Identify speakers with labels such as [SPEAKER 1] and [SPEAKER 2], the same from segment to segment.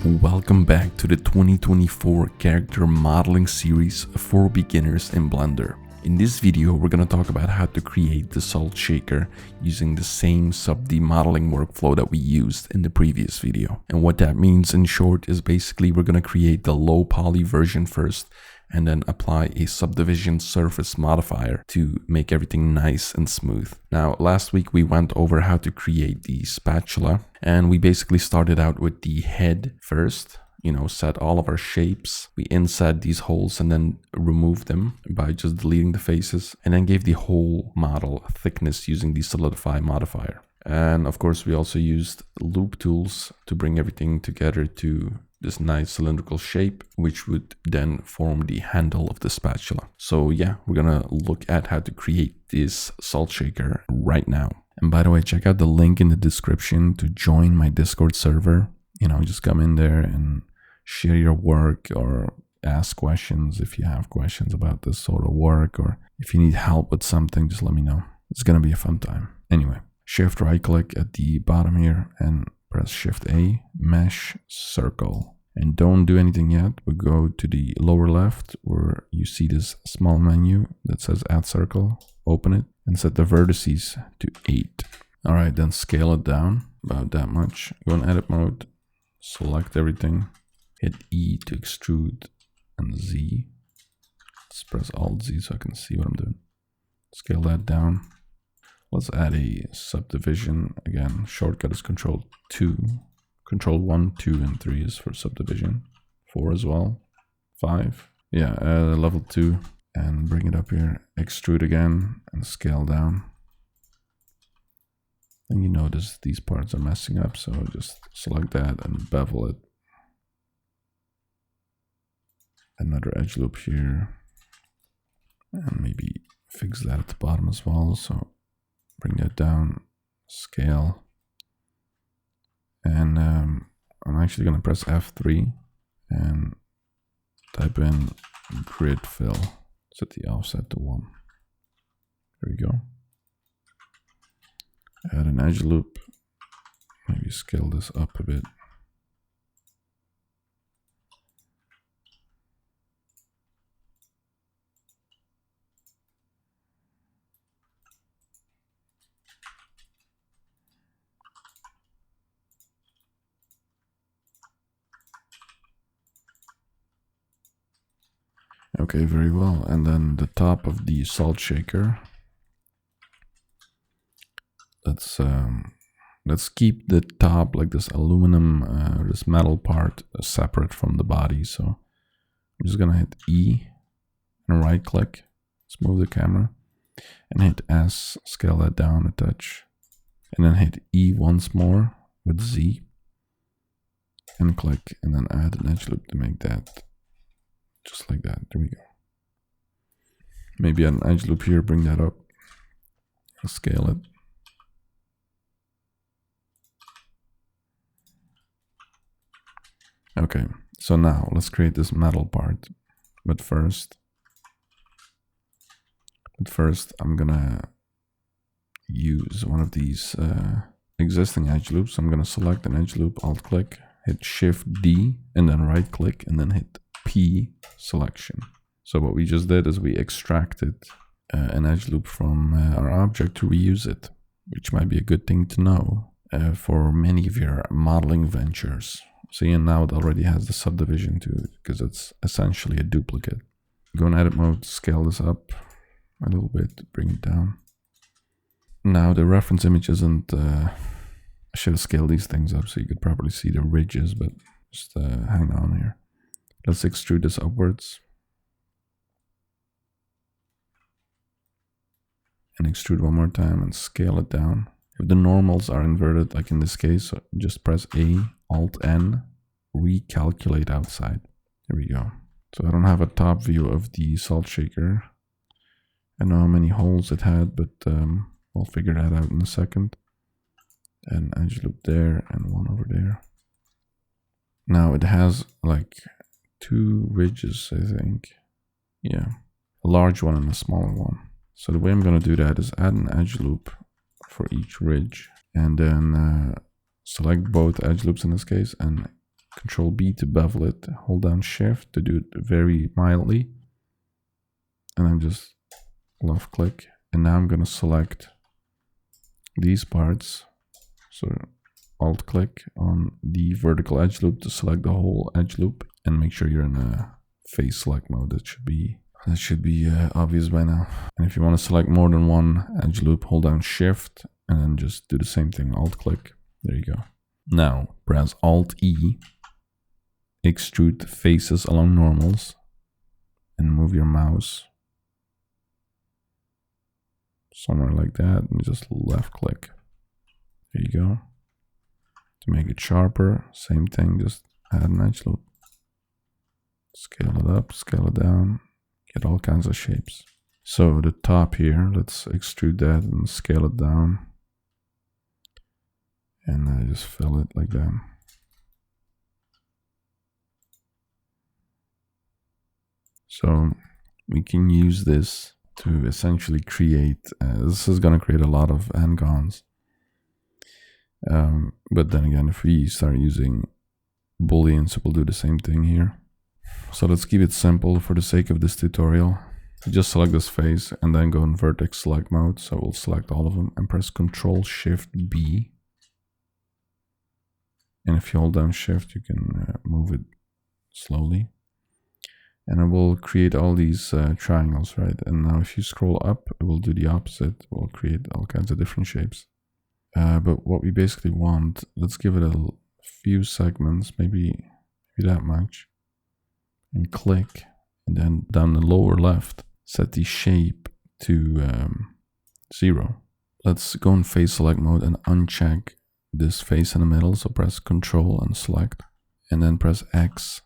[SPEAKER 1] Welcome back to the 2024 character modeling series for beginners in Blender. In this video, we're going to talk about how to create the salt shaker using the same sub-D modeling workflow that we used in the previous video. And what that means in short is basically we're going to create the low poly version first and then apply a subdivision surface modifier to make everything nice and smooth. Now, last week we went over how to create the spatula, and we basically started out with the head first. Set all of our shapes. We inset these holes and then remove them by just deleting the faces, and then gave the whole model thickness using the solidify modifier. And of course, we also used loop tools to bring everything together to this nice cylindrical shape, which would then form the handle of the spatula. So yeah, we're gonna look at how to create this salt shaker right now. And by the way, check out the link in the description to join my Discord server. Just come in there and share your work or ask questions if you have questions about this sort of work, or if you need help with something, just let me know. It's gonna be a fun time. Anyway, shift right click at the bottom here and press Shift A, mesh circle. And don't do anything yet. We'll go to the lower left where you see this small menu that says add circle. Open it and set the vertices to 8. All right, then scale it down about that much. Go in edit mode, select everything, hit E to extrude and Z. Let's press Alt Z so I can see what I'm doing. Scale that down. Let's add a subdivision. Again, shortcut is Control 2. Control 1, 2, and 3 is for subdivision. 4 as well. 5. Yeah, level 2. And bring it up here. Extrude again and scale down. And you notice these parts are messing up, so just select that and bevel it. Another edge loop here. And maybe fix that at the bottom as well. So bring that down, scale. And I'm actually going to press F3 and type in grid fill. Set the offset to 1. There we go. Add an edge loop. Maybe scale this up a bit. Okay, very well. And then the top of the salt shaker. Let's keep the top, like this aluminum, this metal part, separate from the body. So I'm just gonna hit E and right click, let's move the camera, and hit S, scale that down a touch, and then hit E once more with Z, and click, and then add an edge loop to make that just like that. There we go. Maybe add an edge loop here, bring that up, scale it. Okay, so now let's create this metal part. But first I'm gonna use one of these existing edge loops. I'm gonna select an edge loop, alt click, hit Shift D, and then right click, and then hit P selection. So what we just did is we extracted an edge loop from our object to reuse it, which might be a good thing to know for many of your modeling ventures. So yeah, now it already has the subdivision to it because it's essentially a duplicate. Go in edit mode, scale this up a little bit, bring it down. Now the reference image isn't, I should have scaled these things up so you could properly see the ridges, but just hang on here. Let's extrude this upwards. And extrude one more time and scale it down. If the normals are inverted, like in this case, just press A, Alt N, recalculate outside. There we go. So I don't have a top view of the salt shaker. I know how many holes it had, but I'll figure that out in a second. And edge loop there and one over there. Now it has like 2 ridges, I think. Yeah, a large one and a smaller one. So the way I'm going to do that is add an edge loop for each ridge, and then select both edge loops in this case and Control B to bevel it, hold down Shift to do it very mildly, and then just left click. And now I'm going to select these parts. So Alt click on the vertical edge loop to select the whole edge loop, and make sure you're in a face select mode. That should be obvious by now. And if you want to select more than one edge loop, hold down Shift and then just do the same thing, Alt click. There you go. Now press Alt E, extrude faces along normals, and move your mouse somewhere like that, and just left click. There you go. To make it sharper, same thing, just add an edge loop. Scale it up, scale it down, get all kinds of shapes. So the top here, let's extrude that and scale it down. And I just fill it like that. So we can use this to essentially create, this is going to create a lot of hangons. But then again, if we start using booleans, we'll do the same thing here. So let's keep it simple for the sake of this tutorial. Just select this face and then go in vertex select mode. So we'll select all of them and press Ctrl Shift B. And if you hold down Shift, you can move it slowly. And it will create all these triangles, right? And now if you scroll up, it will do the opposite. It will create all kinds of different shapes. But what we basically want, let's give it a few segments, maybe that much. And click. And then down the lower left, set the shape to 0. Let's go in face select mode and uncheck this face in the middle. So press Ctrl and select. And then press X,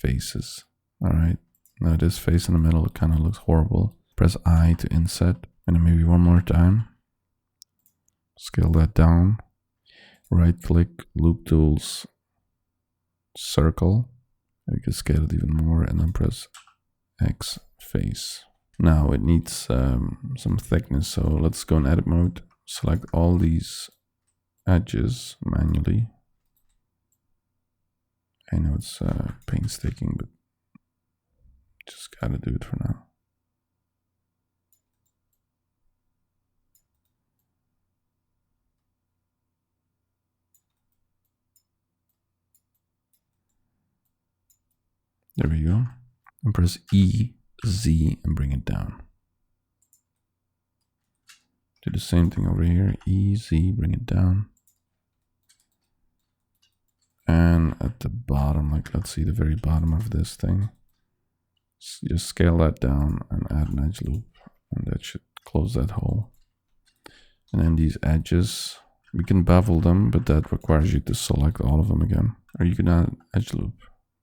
[SPEAKER 1] faces. Alright, now this face in the middle kind of looks horrible. Press I to inset, and then maybe one more time. Scale that down. Right click, loop tools, circle. You can scale it even more, and then press X face. Now it needs some thickness, so let's go in edit mode. Select all these edges manually. I know it's painstaking, but just gotta do it for now. There we go. And press E, Z, and bring it down. Do the same thing over here. E, Z, bring it down. And at the bottom, like let's see the very bottom of this thing. Just scale that down and add an edge loop, and that should close that hole. And then these edges, we can bevel them, but that requires you to select all of them again. Or you can add edge loop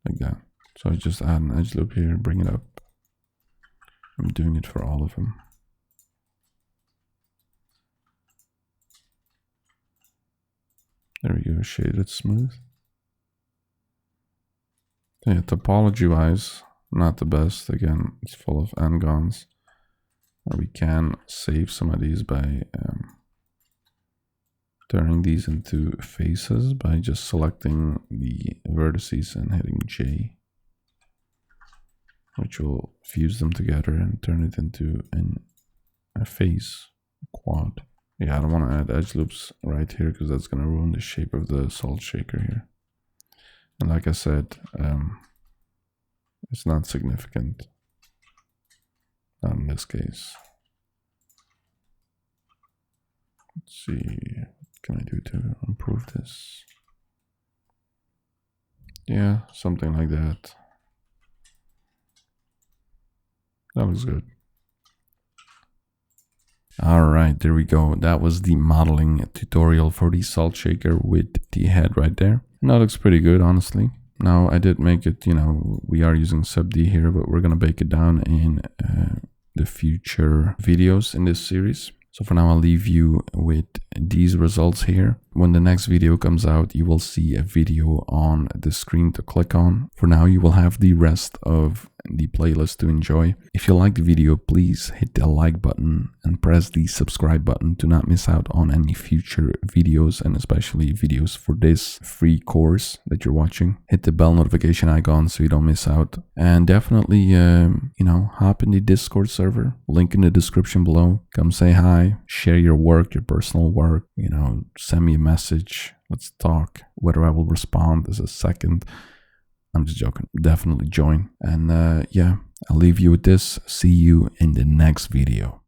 [SPEAKER 1] like that. So I just add an edge loop here, bring it up. I'm doing it for all of them. There we go, shaded smooth. Yeah, topology wise, not the best. Again, it's full of hangons. We can save some of these by turning these into faces by just selecting the vertices and hitting J, which will fuse them together and turn it into a face, a quad. Yeah, I don't want to add edge loops right here because that's going to ruin the shape of the salt shaker here. And like I said, it's not significant. Not in this case. Let's see, what can I do to improve this? Yeah, something like that. That looks good. Alright, there we go. That was the modeling tutorial for the salt shaker with the head right there. And that looks pretty good, honestly. Now, I did make it, we are using sub D here, but we're going to bake it down in the future videos in this series. So for now, I'll leave you with these results here. When the next video comes out, you will see a video on the screen to click on. For now, you will have the rest of the playlist to enjoy. If you like the video, please hit the like button and press the subscribe button to not miss out on any future videos, and especially videos for this free course that you're watching. Hit the bell notification icon so you don't miss out. And definitely, hop in the Discord server, link in the description below. Come say hi, share your work, your personal work, send me a message. Let's talk. Whether I will respond is a second. I'm just joking. Definitely join. And I'll leave you with this. See you in the next video.